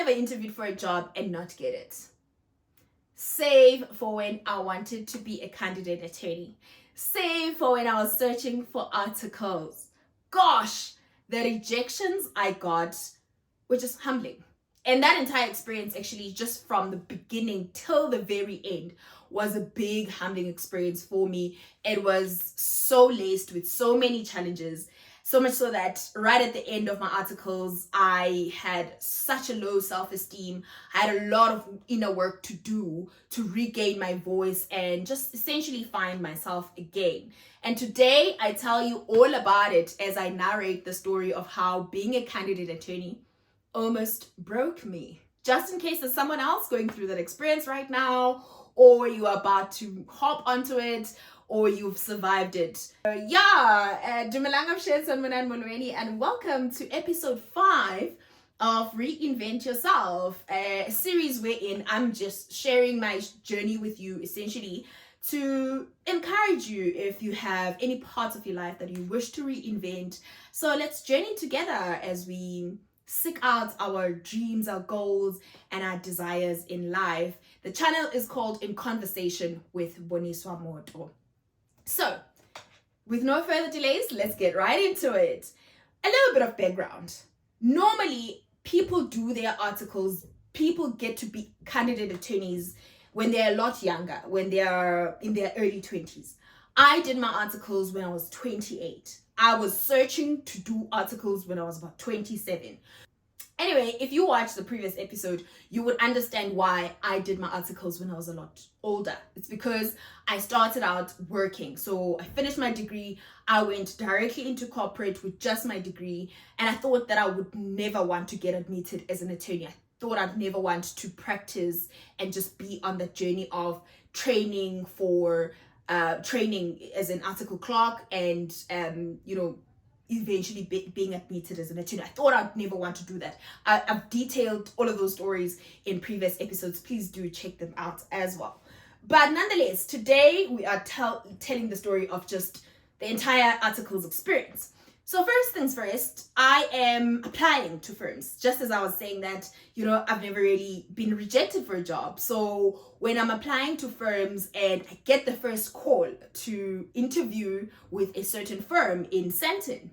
never interviewed for a job and not get it. Save for when I wanted to be a candidate attorney. Save for when I was searching for articles. Gosh, the rejections I got were just humbling. And that entire experience, actually, just from the beginning till the very end, was a big humbling experience for me. It was so laced with so many challenges, so much so that right at the end of my articles, I had such a low self-esteem. I had a lot of inner work to do to regain my voice and just essentially find myself again. And today, I tell you all about it as I narrate the story of how being a candidate attorney almost broke me. Just in case there's someone else going through that experience right now, or you are about to hop onto it, or you've survived it. Dumelang, and welcome to episode 5 of Reinvent Yourself, a series wherein I'm just sharing my journey with you, essentially to encourage you if you have any parts of your life that you wish to reinvent. So let's journey together as we seek out our dreams, our goals, and our desires in life. The channel is called In Conversation with Boniswa Moto. So, with no further delays, let's get right into it. A little bit of background. Normally, people do their articles, people get to be candidate attorneys when they're a lot younger, when they are in their early 20s. I did my articles when I was 28. I was searching to do articles when I was about 27. Anyway, if you watched the previous episode, you would understand why I did my articles when I was a lot older. It's because I started out working. So I finished my degree. I went directly into corporate with just my degree. And I thought that I would never want to get admitted as an attorney. I thought I'd never want to practice and just be on the journey of training for training as an article clerk and eventually being admitted as an attorney. I thought I'd never want to do that. I've detailed all of those stories in previous episodes. Please do check them out as well. But nonetheless, today we are telling the story of just the entire articles experience. So first things first, I am applying to firms. Just as I was saying that, I've never really been rejected for a job. So when I'm applying to firms and I get the first call to interview with a certain firm in Sandton,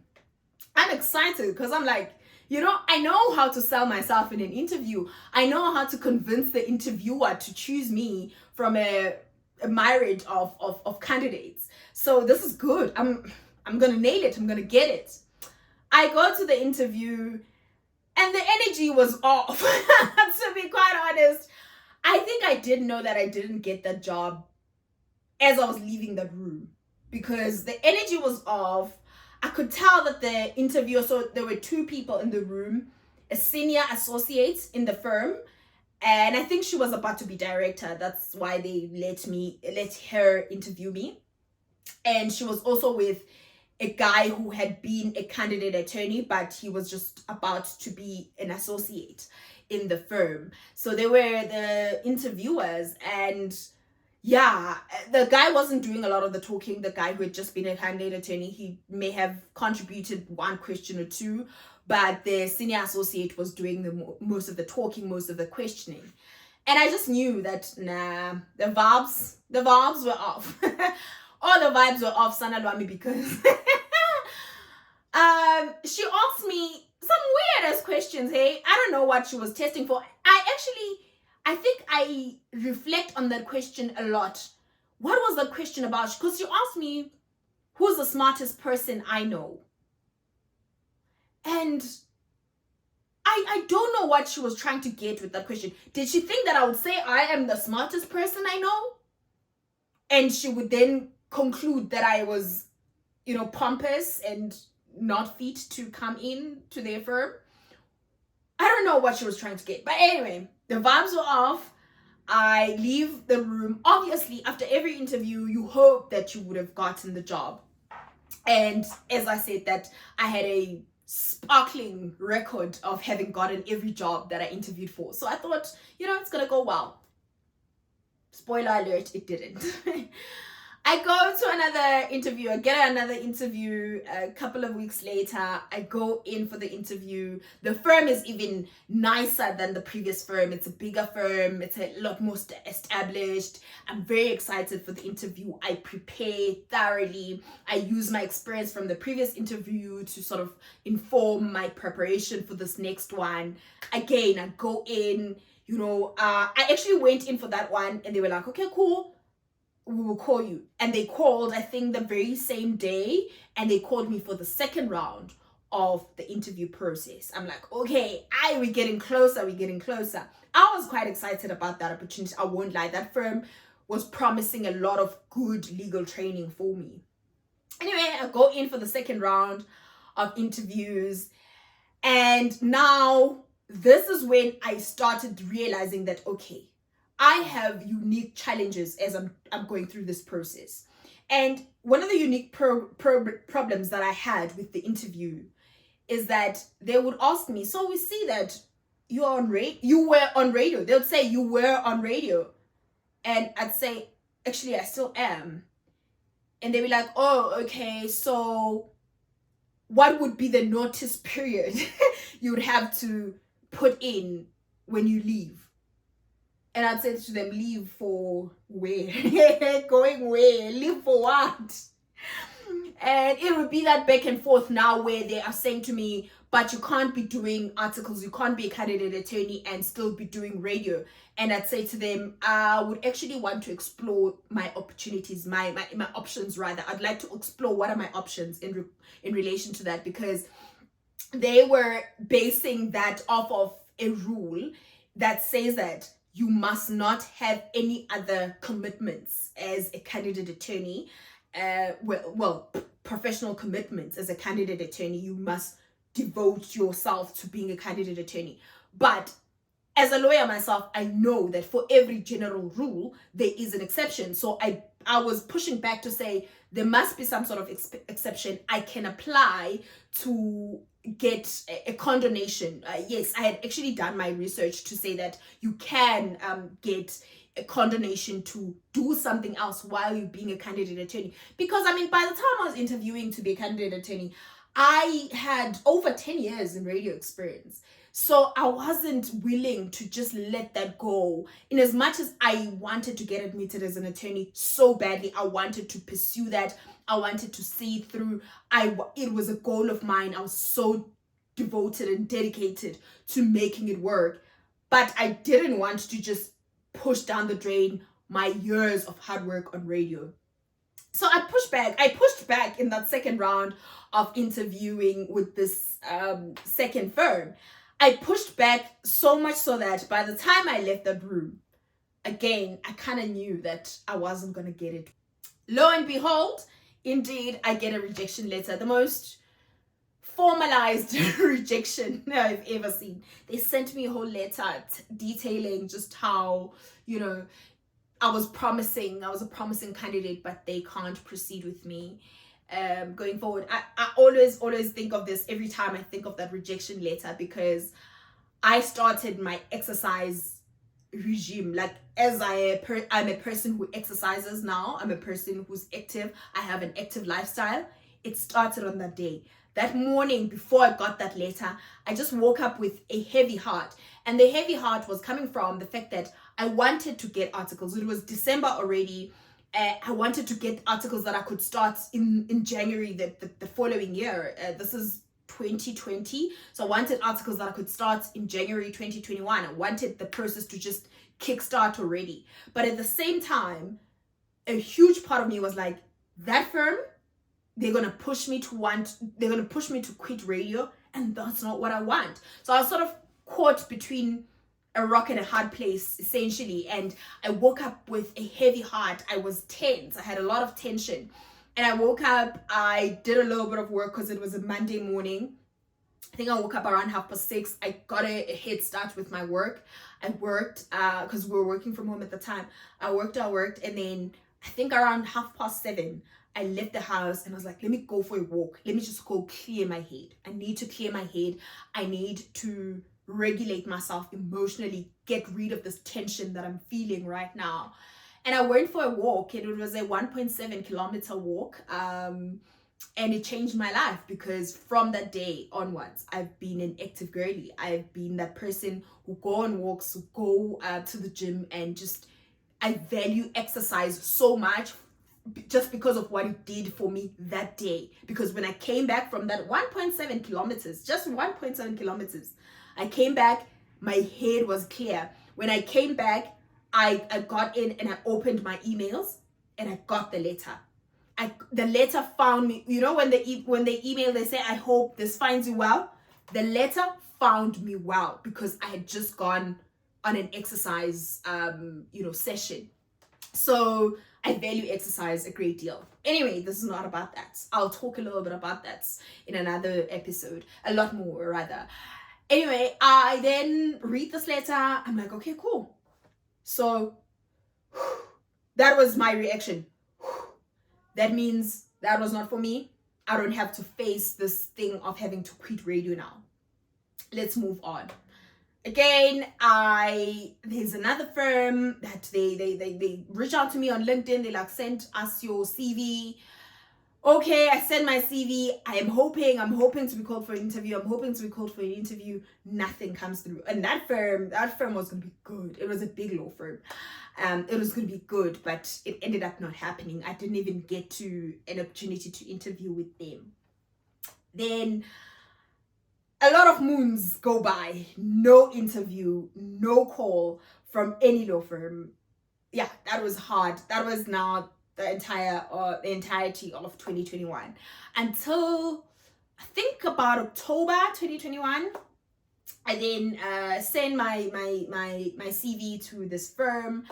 I'm excited because I'm like, I know how to sell myself in an interview. I know how to convince the interviewer to choose me from a myriad of candidates. So this is good. I'm gonna nail it. I'm gonna get it. I go to the interview and the energy was off. To be quite honest, I think I did know that I didn't get that job as I was leaving that room because the energy was off. I could tell that the interviewer, so there were 2 people in the room, a senior associate in the firm, and I think she was about to be director. That's why they let her interview me. And she was also with a guy who had been a candidate attorney, but he was just about to be an associate in the firm. So they were the interviewers, and the guy wasn't doing a lot of the talking. The guy who had just been a candidate attorney, he may have contributed 1 question or 2, but the senior associate was doing most of the talking, most of the questioning. And I just knew that, the vibes were off. All the vibes were off Sana Lwami because she asked me some weird ass questions. Hey, I don't know what she was testing for. I think I reflect on that question a lot. What was the question about? Because she asked me, who's the smartest person I know? And I don't know what she was trying to get with that question. Did she think that I would say I am the smartest person I know? And she would then conclude that I was, pompous and not fit to come in to their firm. I don't know what she was trying to get. But anyway, the vibes were off. I leave the room. Obviously, after every interview, you hope that you would have gotten the job. And as I said, that I had a sparkling record of having gotten every job that I interviewed for. So I thought, it's going to go well. Spoiler alert, it didn't. I go to another interview. I get another interview a couple of weeks later. I go in for the interview. The firm is even nicer than the previous firm. It's a bigger firm. It's a lot more established. I'm very excited for the interview. I prepare thoroughly. I use my experience from the previous interview to sort of inform my preparation for this next one. Again, I go in, I actually went in for that one and they were like, okay, cool, we will call you. And they called, I think, the very same day, and they called me for the second round of the interview process. I'm like, okay, we're getting closer. I was quite excited about that opportunity. I won't lie. That firm was promising a lot of good legal training for me. Anyway, I go in for the second round of interviews, and now this is when I started realizing that, okay, I have unique challenges as I'm going through this process. And one of the unique problems that I had with the interview is that they would ask me, so we see that you were on radio. They would say you were on radio. And I'd say, actually, I still am. And they'd be like, oh, okay, so what would be the notice period you would have to put in when you leave? And I'd say to them, leave for where? Going where? Leave for what? And it would be that back and forth now where they are saying to me, but you can't be doing articles, you can't be a candidate attorney and still be doing radio. And I'd say to them, I would actually want to explore my opportunities, my options rather. I'd like to explore what are my options in relation to that, because they were basing that off of a rule that says that you must not have any other commitments as a candidate attorney. Professional commitments as a candidate attorney. You must devote yourself to being a candidate attorney. But as a lawyer myself, I know that for every general rule, there is an exception. So I was pushing back to say there must be some sort of exception. I can apply to get a condonation. Yes, I had actually done my research to say that you can get a condonation to do something else while you're being a candidate attorney. Because, I mean, by the time I was interviewing to be a candidate attorney, I had over 10 years in radio experience. So I wasn't willing to just let that go. In as much as I wanted to get admitted as an attorney so badly, I wanted to pursue that. I wanted to see it through. It was a goal of mine. I was so devoted and dedicated to making it work. But I didn't want to just push down the drain my years of hard work on radio. So I pushed back in that second round of interviewing with this second firm. I pushed back so much so that by the time I left that room, again, I kind of knew that I wasn't going to get it. Lo and behold, indeed, I get a rejection letter. The most formalized rejection I've ever seen. They sent me a whole letter detailing just how, I was a promising candidate, but they can't proceed with me going forward. I always think of this every time I think of that rejection letter, because I started my exercise regime. Like, as I'm a person who exercises now. I'm a person who's active. I have an active lifestyle. It started on that day. That morning before I got that letter, I just woke up with a heavy heart. And the heavy heart was coming from the fact that I wanted to get articles. It was December already. I wanted to get articles that I could start in January the following year. This is 2020. So I wanted articles that I could start in January 2021. I wanted the process to just kickstart already. But at the same time, a huge part of me was like, that firm, they're going to push me to quit radio, and that's not what I want. So I was sort of caught between a rock and a hard place, essentially. And I woke up with a heavy heart. I was tense. I had a lot of tension. And I woke up, I did a little bit of work because it was a Monday morning. I think I woke up around 6:30. I got a head start with my work. I worked, because we were working from home at the time. I worked, and then I think around 7:30, I left the house and I was like, let me go for a walk. Let me just go clear my head. I need to clear my head. I need to regulate myself emotionally, get rid of this tension that I'm feeling right now. And I went for a walk, and it was a 1.7 kilometer walk. And it changed my life, because from that day onwards, I've been an active girly. I've been that person who go on walks, who go to the gym, and just, I value exercise so much, just because of what it did for me that day. Because when I came back from that 1.7 kilometers, just 1.7 kilometers, I came back, my head was clear. When I came back, I got in and I opened my emails and I got the letter. The letter found me. You know, when they email, they say, I hope this finds you well. The letter found me well, because I had just gone on an exercise session. So I value exercise a great deal. Anyway, this is not about that. I'll talk a little bit about that in another episode, a lot more rather. Anyway, I then read this letter. I'm like, okay, cool. So that was my reaction. That means that was not for me. I don't have to face this thing of having to quit radio now. Let's move on. Again, there's another firm that they reach out to me on LinkedIn. They like, send us your CV. Okay, I send my CV. I'm hoping to be called for an interview. Nothing comes through. And that firm was gonna be good. It was a big law firm. It was gonna be good, but it ended up not happening. I didn't even get to an opportunity to interview with them. Then a lot of moons go by, no interview, no call from any law firm. Yeah, that was hard. That was now the entirety of 2021, until I think about October 2021. I then send my CV to this firm,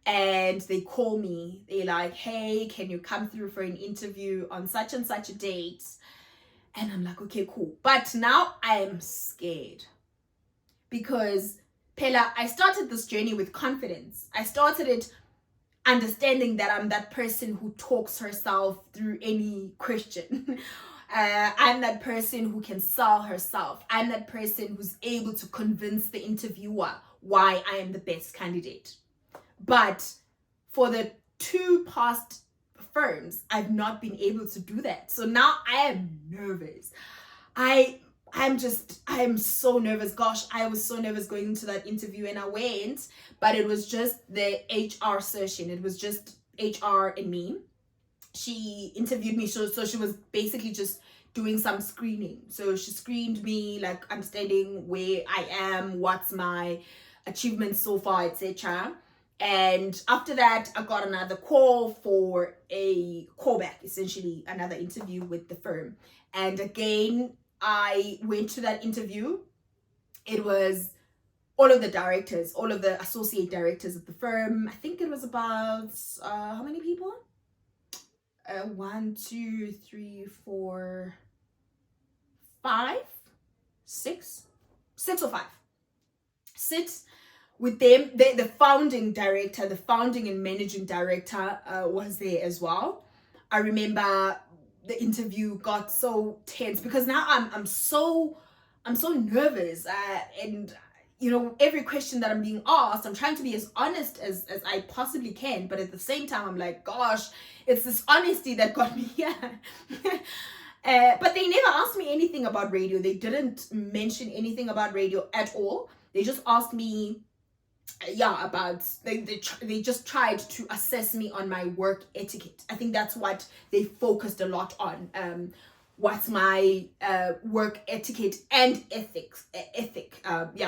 and they call me. They're like, hey, can you come through for an interview on such and such a date? And I'm like, okay, cool. But now I am scared, because Pella, I started this journey with confidence. I started it understanding that I'm that person who talks herself through any question. I'm that person who can sell herself. I'm that person who's able to convince the interviewer why I am the best candidate. But for the 2 past firms, I've not been able to do that. So now I am nervous. I'm so nervous. Gosh, I was so nervous going into that interview, and I went, but it was just the HR session. It was just HR and me. She interviewed me, so she was basically just doing some screening. So she screened me, like understanding where I am, what's my achievements so far, etc. And after that, I got another call for a callback, essentially another interview with the firm. And again, I went to that interview. It was all of the directors, all of the associate directors of the firm. I think it was about, how many people? 1, 2, 3, 4, 5, 6 or 5. Sit with them. The founding director, the founding and managing director was there as well. I remember the interview got so tense, because now I'm so nervous, and you know, every question that I'm being asked, I'm trying to be as honest as I possibly can, but at the same time I'm like, gosh, it's this honesty that got me here. But they never asked me anything about radio. They didn't mention anything about radio at all. They just asked me about, they just tried to assess me on my work etiquette. I think that's what they focused a lot on. What's my work etiquette and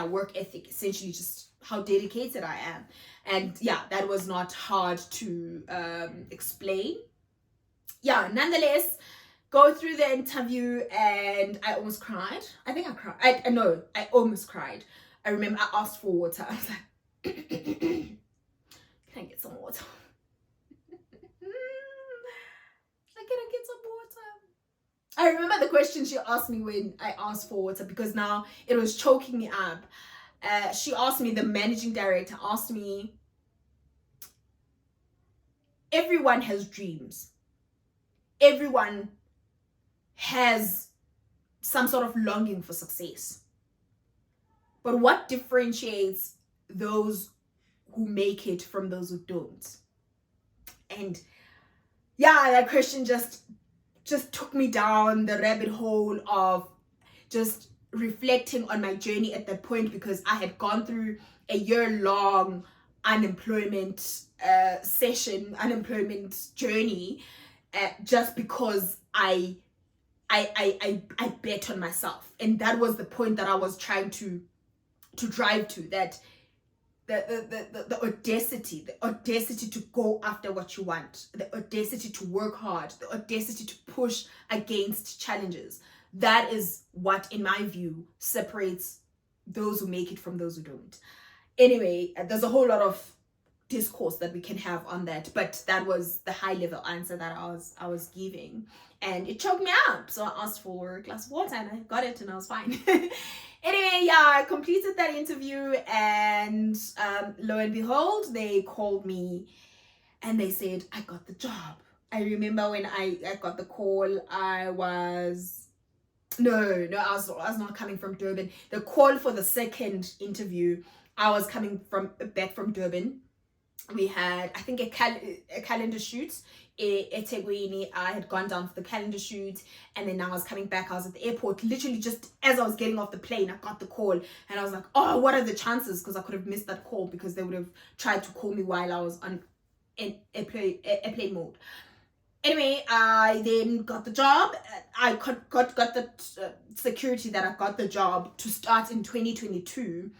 work ethic, essentially just how dedicated I am. And yeah, that was not hard to explain. Yeah, nonetheless, go through the interview, and I almost cried. I think I cried. I almost cried. I remember I asked for water. I was like, can I get some water? Can I get some water? I remember the question she asked me when I asked for water, because now it was choking me up. She asked me, the managing director asked me, everyone has dreams. Everyone has some sort of longing for success. But what differentiates those who make it from those who don't? And yeah, that question just took me down the rabbit hole of just reflecting on my journey at that point, because I had gone through a year-long unemployment journey, just because I bet on myself. And that was the point that I was trying to drive to, that the audacity to go after what you want, the audacity to work hard, the audacity to push against challenges. That is what, in my view, separates those who make it from those who don't. Anyway, there's a whole lot of discourse that we can have on that, but that was the high level answer that I was giving, and it choked me up. So I asked for a glass of water and I got it, and I was fine. Anyway, yeah, I completed that interview, and lo and behold, they called me and they said I got the job. I remember when I got the call, I was not coming from Durban. The call for the second interview, I was coming back from Durban. We had, I think, a calendar shoot at eThekwini. I had gone down for the calendar shoot, and then I was coming back. I was at the airport, literally just as I was getting off the plane, I got the call, and I was like, oh, what are the chances? Because I could have missed that call, because they would have tried to call me while I was on airplane mode. Anyway, I then got the job. I got the security that I got the job to start in 2022.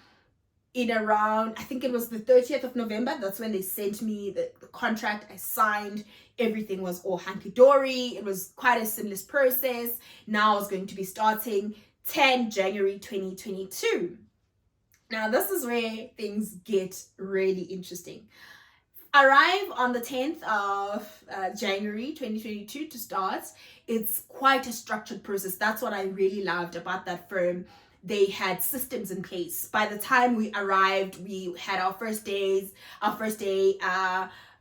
In around, I think it was the 30th of November, that's when they sent me the contract. I signed, everything was all hunky-dory. It was quite a seamless process. Now I was going to be starting 10 January 2022. Now this is where things get really interesting. Arrive on the 10th of January 2022 to start. It's quite a structured process. That's what I really loved about that firm. They had systems in place. By the time we arrived, we had our first day,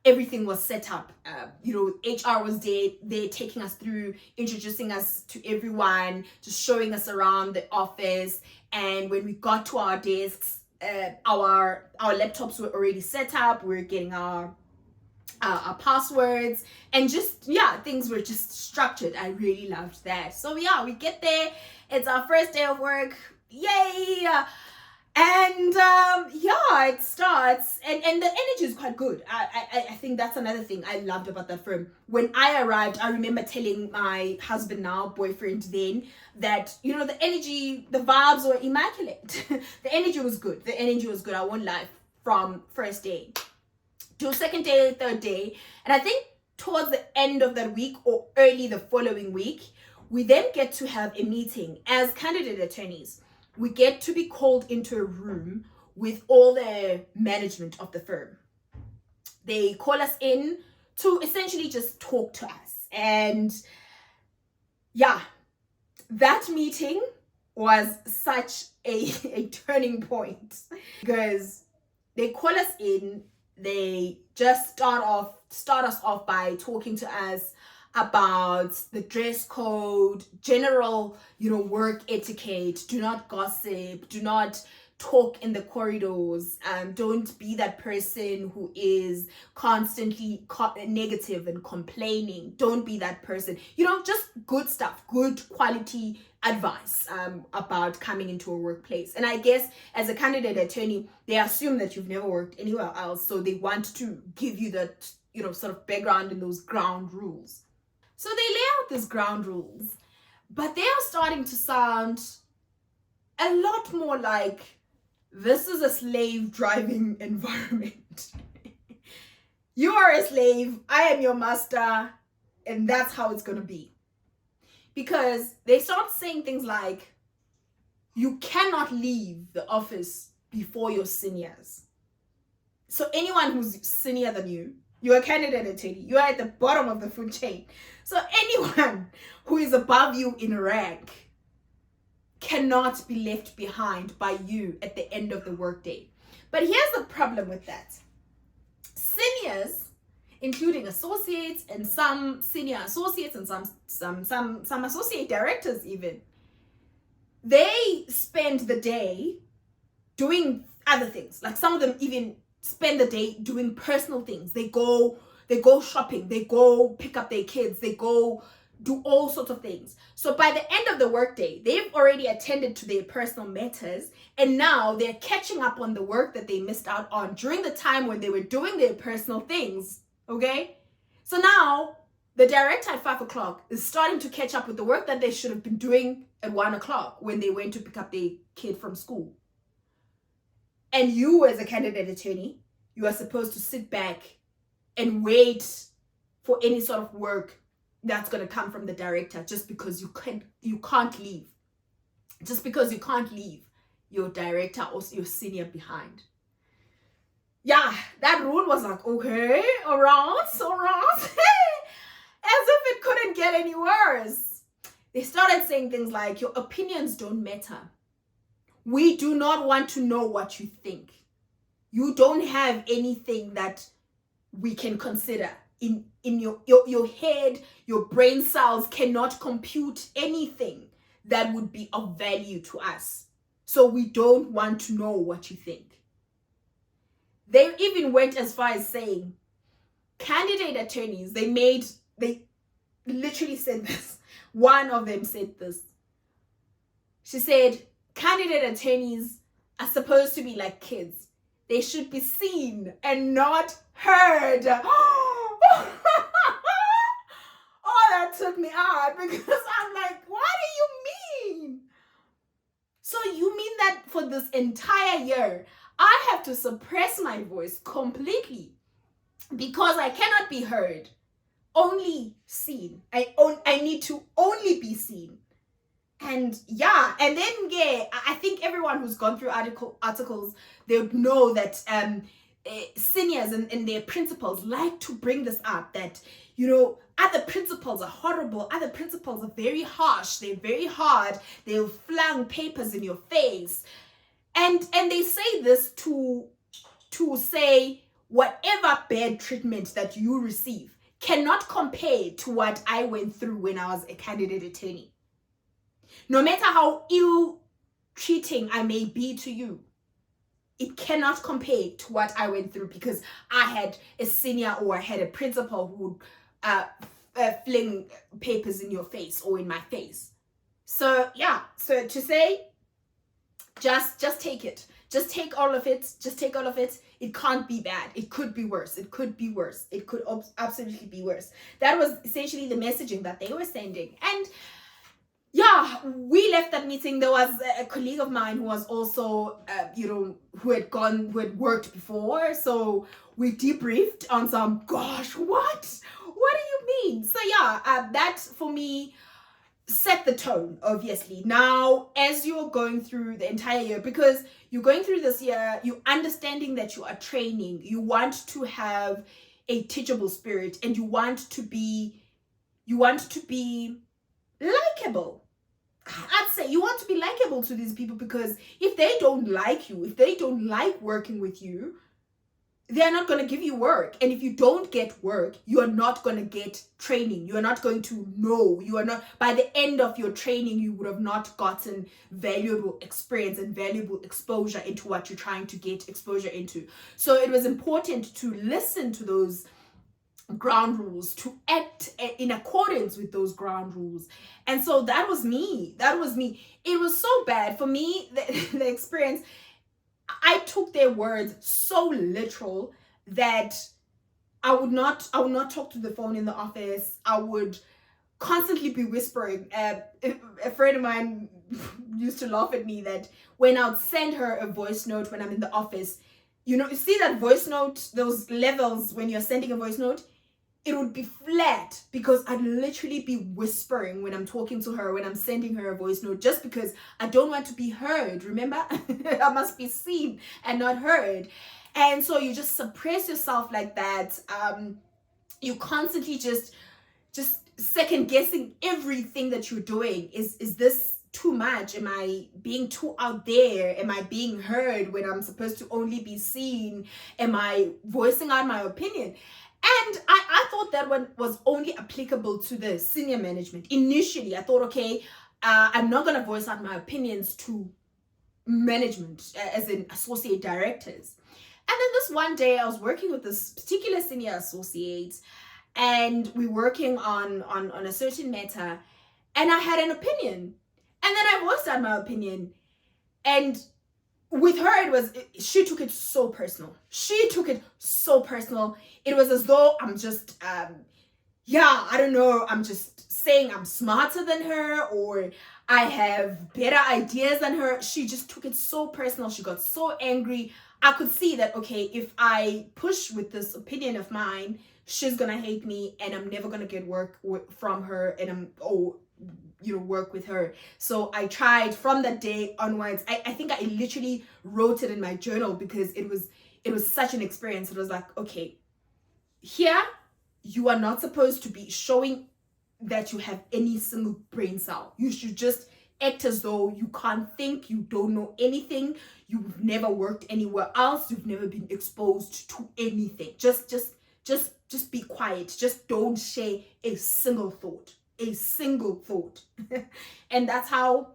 everything was set up. HR was there taking us through, introducing us to everyone, just showing us around the office. And when we got to our desks, our laptops were already set up. We were getting our passwords, and just, yeah, things were just structured. I really loved that. So yeah, we get there. It's our first day of work. Yay! And it starts, and the energy is quite good. I think that's another thing I loved about that firm. When I arrived, I remember telling my husband, now boyfriend then, that the energy, the vibes were immaculate. The energy was good. I won't lie. From first day to second day, third day, and I think towards the end of that week or early the following week, we then get to have a meeting as candidate attorneys. We get to be called into a room with all the management of the firm. They call us in to essentially just talk to us. And yeah, that meeting was such a turning point, because they call us in, they just start us off by talking to us about the dress code, general, work etiquette. Do not gossip. Do not talk in the corridors. Don't be that person who is constantly negative and complaining. Don't be that person. Just good stuff, good quality advice about coming into a workplace. And I guess as a candidate attorney, they assume that you've never worked anywhere else, so they want to give you that sort of background in those ground rules. So they lay out these ground rules, but they are starting to sound a lot more like, this is a slave driving environment. You are a slave, I am your master, and that's how it's going to be. Because they start saying things like, you cannot leave the office before your seniors. So anyone who's senior than you, you're a candidate attorney, you are at the bottom of the food chain. So anyone who is above you in rank cannot be left behind by you at the end of the workday. But here's the problem with that. Seniors, including associates and some senior associates and some associate directors even, they spend the day doing other things. Like some of them even spend the day doing personal things. They go go shopping, they go pick up their kids, they go do all sorts of things. So by the end of the workday, they've already attended to their personal matters, and now they're catching up on the work that they missed out on during the time when they were doing their personal things. Okay? So now the director at 5 o'clock is starting to catch up with the work that they should have been doing at 1 o'clock when they went to pick up their kid from school. And you, as a candidate attorney, you are supposed to sit back and wait for any sort of work that's going to come from the director just because you can't leave. Just because you can't leave your director or your senior behind. Yeah, that rule was like, okay, all right. As if it couldn't get any worse. They started saying things like, your opinions don't matter. We do not want to know what you think. You don't have anything that we can consider. In your head, your brain cells cannot compute anything that would be of value to us. So we don't want to know what you think. They even went as far as saying, candidate attorneys, they literally said this. One of them said this. She said, candidate attorneys are supposed to be like kids. They should be seen and not heard. Oh, that took me out because I'm like, what do you mean? So you mean that for this entire year, I have to suppress my voice completely because I cannot be heard, only seen. I need to only be seen. And yeah, and then I think everyone who's gone through articles, they would know that seniors and their principals like to bring this up, that, you know, other principals are horrible, other principals are very harsh, they're very hard, they'll flang papers in your face. And they say this to say whatever bad treatment that you receive cannot compare to what I went through when I was a candidate attorney. No matter how ill treating I may be to you, it cannot compare to what I went through because I had a senior or I had a principal who would fling papers in your face or in my face. So yeah, so to say, just take it. Just take all of it. Just take all of it. It can't be bad. It could be worse. It could be worse. It could absolutely be worse. That was essentially the messaging that they were sending. And yeah, we left that meeting. There was a colleague of mine who was also, who had worked before. So we debriefed on some, gosh, what do you mean? So yeah, that for me set the tone, obviously. Now, as you're going through the entire year, because you're going through this year, you're understanding that you are training, you want to have a teachable spirit, and you want to be likable. I'd say you want to be likable to these people, because if they don't like you, if they don't like working with you, they're not going to give you work. And if you don't get work, you are not going to get training. You are not going to know. You are not, by the end of your training, you would have not gotten valuable experience and valuable exposure into what you're trying to get exposure into. So it was important to listen to those ground rules, to act in accordance with those ground rules. And so that was me. It was so bad for me, the experience. I took their words so literal that I would not talk to the phone in the office. I would constantly be whispering. A friend of mine used to laugh at me that when I would send her a voice note when I'm in the office, you see that voice note, those levels when you're sending a voice note, it would be flat because I'd literally be whispering when I'm talking to her, when I'm sending her a voice note, just because I don't want to be heard. Remember? I must be seen and not heard. And so you just suppress yourself like that. You constantly just second guessing everything that you're doing. Is this too much? Am I being too out there? Am I being heard when I'm supposed to only be seen? Am I voicing out my opinion? And I thought that one was only applicable to the senior management. Initially, I thought, okay, I'm not going to voice out my opinions to management, as in associate directors. And then this one day I was working with this particular senior associate, and we're working on a certain matter, and I had an opinion, and then I voiced out my opinion. And with her, she took it so personal. It was as though I'm just I don't know, I'm just saying I'm smarter than her, or I have better ideas than her. She just took it so personal. She got so angry. I could see that, okay, if I push with this opinion of mine, she's gonna hate me, and I'm never gonna get work from her, and work with her. So I tried from that day onwards. I think I literally wrote it in my journal, because it was such an experience. It was like, okay, here you are not supposed to be showing that you have any single brain cell. You should just act as though you can't think, you don't know anything, you've never worked anywhere else, you've never been exposed to anything. Just be quiet. Just don't share a single thought. And that's how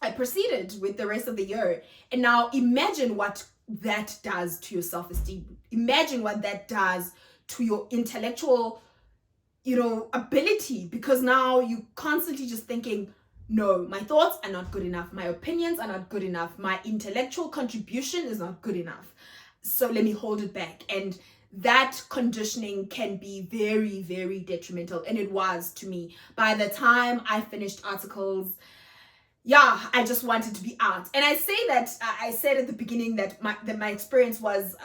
I proceeded with the rest of the year. And now imagine what that does to your self-esteem. Imagine what that does to your intellectual, ability, because now you constantly just thinking, no, my thoughts are not good enough, my opinions are not good enough, my intellectual contribution is not good enough, so let me hold it back. And that conditioning can be very, very detrimental, and it was to me. By the time I finished articles, I just wanted to be out. And I said at the beginning that my experience was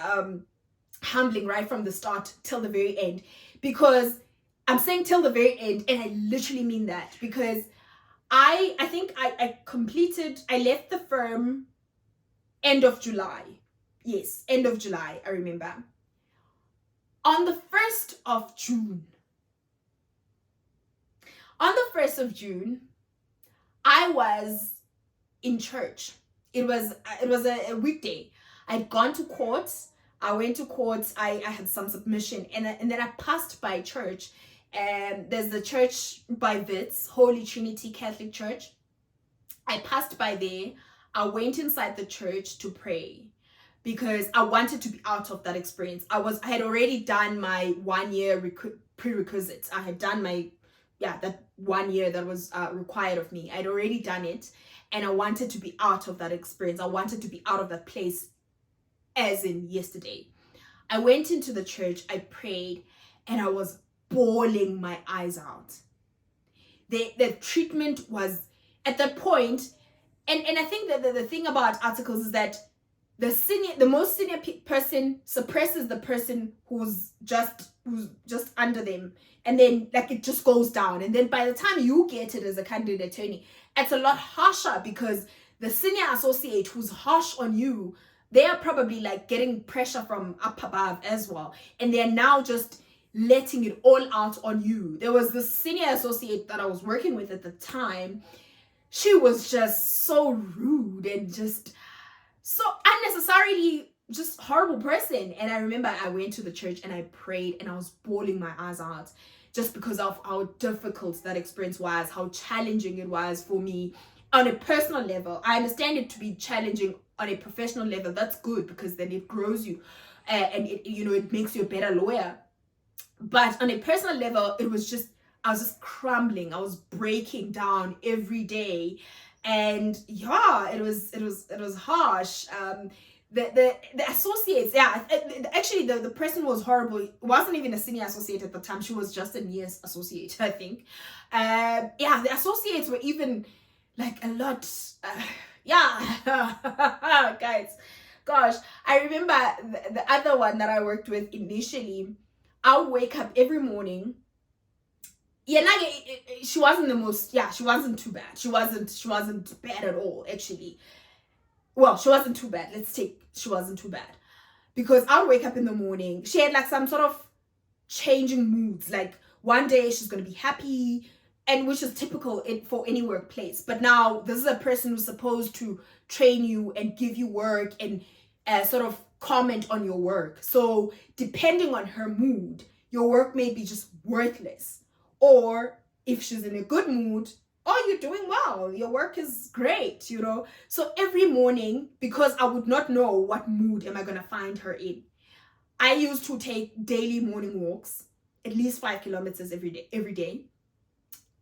humbling right from the start till the very end, because I'm saying till the very end, and I literally mean that, because I think I left the firm end of July. Yes, end of July, I remember. On the 1st of June, I was in church. It was a weekday. I'd gone to court. I went to court. I had some submission, and then I passed by church. And there's the church by Wits, Holy Trinity Catholic Church. I passed by there. I went inside the church to pray, because I wanted to be out of that experience. I had already done my 1 year prerequisites. I had done that 1 year that was required of me. I'd already done it, and I wanted to be out of that experience. I wanted to be out of that place, as in yesterday. I went into the church, I prayed, and I was bawling my eyes out. The treatment was at that point, and I think that the thing about articles is that the most senior person suppresses the person who's just under them, and then it just goes down. And then by the time you get it as a candidate attorney, it's a lot harsher, because the senior associate who's harsh on you, they are probably getting pressure from up above as well, and they're now just letting it all out on you. There was this senior associate that I was working with at the time. She was just so rude and just so unnecessarily just horrible person. And I remember I went to the church and I prayed, and I was bawling my eyes out, just because of how difficult that experience was, how challenging it was for me on a personal level. I understand it to be challenging on a professional level. That's good, because then it grows you, and it makes you a better lawyer. But on a personal level, I was just crumbling. I was breaking down every day, and it was harsh. The associates, actually the person was horrible. It wasn't even a senior associate at the time. She was just a near associate, I think. The associates were even a lot. Guys, gosh, I remember the other one that I worked with initially. I'll wake up every morning. She wasn't the most. She wasn't too bad. She wasn't bad at all, actually. Well, she wasn't too bad. She wasn't too bad, because I'll wake up in the morning. She had some sort of changing moods. One day she's gonna be happy, and which is typical for any workplace. But now this is a person who's supposed to train you and give you work and sort of comment on your work. So depending on her mood, your work may be just worthless. Or if she's in a good mood, oh, you're doing well, your work is great, So every morning, because I would not know what mood am I gonna find her in, I used to take daily morning walks, at least 5 kilometers every day.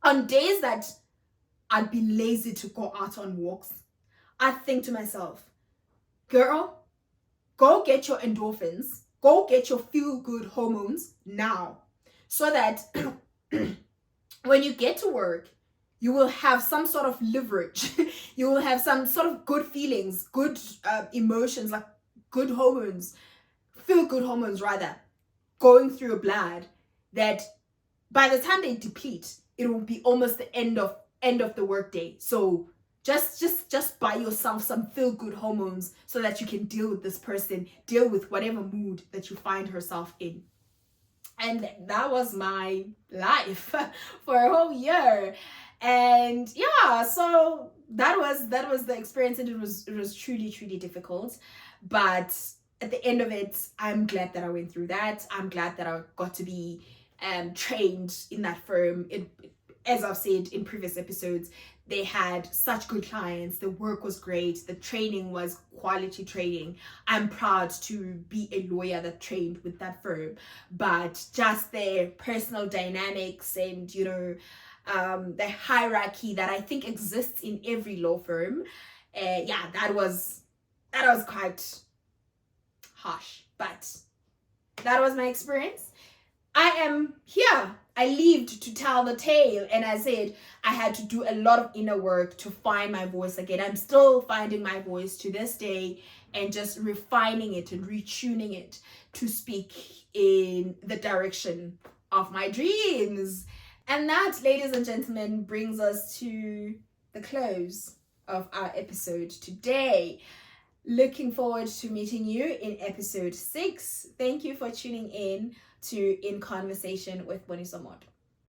On days that I'd be lazy to go out on walks, I think to myself, girl, go get your endorphins, go get your feel-good hormones now, so that when you get to work, you will have some sort of leverage. You will have some sort of good feelings, good emotions, like good hormones, feel-good hormones rather, going through your blood, that by the time they deplete, it will be almost the end of the workday. So just buy yourself some feel good hormones so that you can deal with this person, deal with whatever mood that you find herself in. And that was my life for a whole year. And yeah, so that was the experience, and it was truly difficult. But at the end of it, I'm glad that I went through that. I'm glad that I got to be trained in that firm. As I've said in previous episodes, they had such good clients, the work was great, the training was quality training. I'm proud to be a lawyer that trained with that firm, but just their personal dynamics and the hierarchy that I think exists in every law firm, that was quite harsh, but that was my experience. I am here. I lived to tell the tale, and I said I had to do a lot of inner work to find my voice again. I'm still finding my voice to this day, and just refining it and retuning it to speak in the direction of my dreams. And that, ladies and gentlemen, brings us to the close of our episode today. Looking forward to meeting you in episode 6. Thank you for tuning in to In Conversation with Boniso Mod.